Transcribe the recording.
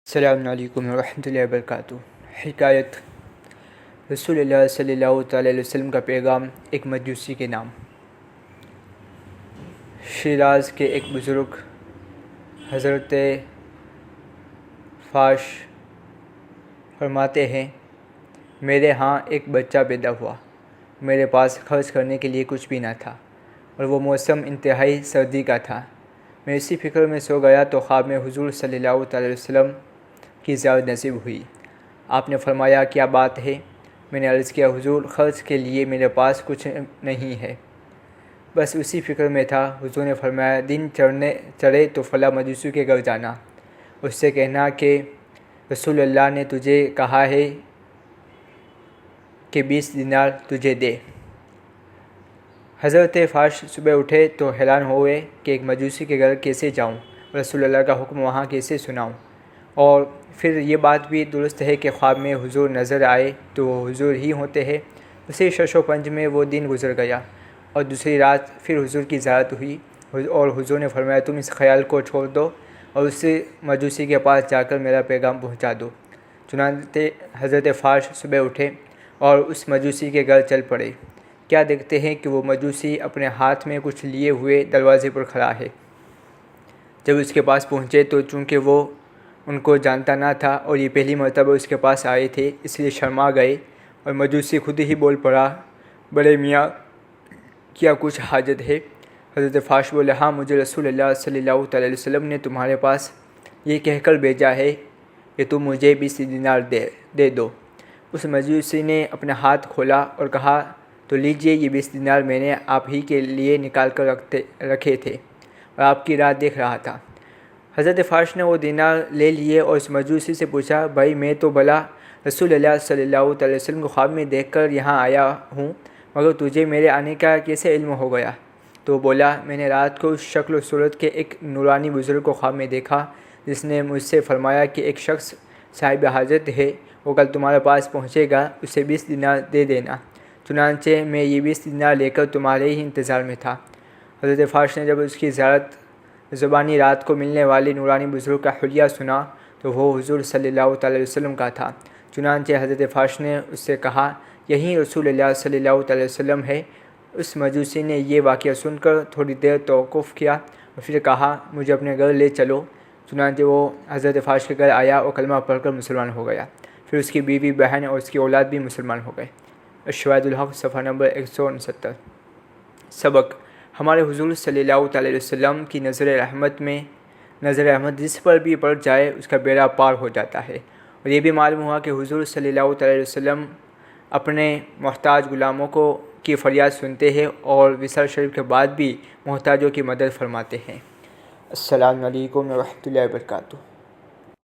السلام علیکم ورحمۃ اللہ وبرکاتہ۔ حکایت رسول اللہ صلی اللہ تعالیٰ علیہ وسلم کا پیغام ایک مجوسی کے نام۔ شیراز کے ایک بزرگ حضرت فاش فرماتے ہیں، میرے ہاں ایک بچہ پیدا ہوا۔ میرے پاس خرچ کرنے کے لیے کچھ بھی نہ تھا اور وہ موسم انتہائی سردی کا تھا۔ میں اسی فکر میں سو گیا تو خواب میں حضور صلی اللہ تعالیٰ علیہ وسلم کی زیارت نصیب ہوئی۔ آپ نے فرمایا، کیا بات ہے؟ میں نے عرض کیا، حضور، خرچ کے لیے میرے پاس کچھ نہیں ہے، بس اسی فکر میں تھا۔ حضور نے فرمایا، دن چڑھے تو فلاں مجوسی کے گھر جانا، اس سے کہنا کہ رسول اللہ نے تجھے کہا ہے کہ 20 دینار تجھے دے۔ حضرت فاش صبح اٹھے تو حیران ہوئے کہ ایک مجوسی کے گھر کیسے جاؤں، رسول اللہ کا حکم وہاں کیسے سناؤں۔ اور پھر یہ بات بھی درست ہے کہ خواب میں حضور نظر آئے تو وہ حضور ہی ہوتے ہیں۔ اسی شش و پنج میں وہ دن گزر گیا اور دوسری رات پھر حضور کی زیارت ہوئی اور حضور نے فرمایا، تم اس خیال کو چھوڑ دو اور اس مجوسی کے پاس جا کر میرا پیغام پہنچا دو۔ چنانچہ حضرت فاش صبح اٹھے اور اس مجوسی کے گھر چل پڑے۔ کیا دیکھتے ہیں کہ وہ مجوسی اپنے ہاتھ میں کچھ لیے ہوئے دروازے پر کھڑا ہے۔ جب اس کے پاس پہنچے تو چونکہ وہ ان کو جانتا نہ تھا اور یہ پہلی مرتبہ اس کے پاس آئے تھے، اس لیے شرما گئے اور مجوسی خود ہی بول پڑا، بڑے میاں، کیا کچھ حاجت ہے؟ حضرت فاش بولے، ہاں، مجھے رسول اللہ صلی اللہ تعالیٰ علیہ وسلم نے تمہارے پاس یہ کہہ کر بھیجا ہے کہ تم مجھے 20 دینار دے دو۔ اس مجوسی نے اپنا ہاتھ کھولا اور کہا، تو لیجئے، یہ 20 دینار میں نے آپ ہی کے لیے نکال کر رکھے تھے اور آپ کی راہ دیکھ رہا تھا۔ حضرت فاش نے وہ دینار لے لیے اور اس مجوسی سے پوچھا، بھائی، میں تو بھلا رسول اللہ صلی اللہ تعالیٰ علیہ وسلم کو خواب میں دیکھ کر یہاں آیا ہوں، مگر تجھے میرے آنے کا کیسے علم ہو گیا؟ تو وہ بولا، میں نے رات کو اس شکل و صورت کے ایک نورانی بزرگ کو خواب میں دیکھا، جس نے مجھ سے فرمایا کہ ایک شخص صاحب حاجت ہے، وہ کل تمہارے پاس پہنچے گا، اسے 20 دینار دے دینا۔ چنانچہ میں یہ 20 دینار لے کر تمہارے ہی انتظار میں تھا۔ حضرت فاش نے جب اس کی زبانی رات کو ملنے والے نورانی بزرگ کا حلیہ سنا تو وہ حضور صلی اللہ تعالیٰ علیہ وسلم کا تھا۔ چنانچہ حضرت فاش نے اس سے کہا، یہی رسول اللہ صلی اللہ تعالیٰ علیہ وسلم ہے۔ اس مجوسی نے یہ واقعہ سن کر تھوڑی دیر توقف کیا اور پھر کہا، مجھے اپنے گھر لے چلو۔ چنانچہ وہ حضرت فاش کے گھر آیا اور کلمہ پڑھ کر مسلمان ہو گیا۔ پھر اس کی بیوی، بہن اور اس کی اولاد بھی مسلمان ہو گئے۔ الشواہد الحق، صفحہ نمبر 169۔ سبق: ہمارے حضور صلی اللہ تعالیٰ علیہ وسلم کی نظر رحمت جس پر بھی پڑ جائے اس کا بیڑا پار ہو جاتا ہے۔ اور یہ بھی معلوم ہوا کہ حضور صلی اللہ تعالیٰ علیہ وسلم اپنے محتاج غلاموں کی فریاد سنتے ہیں اور وصال شریف کے بعد بھی محتاجوں کی مدد فرماتے ہیں۔ السلام علیکم ورحمۃ اللہ وبرکاتہ۔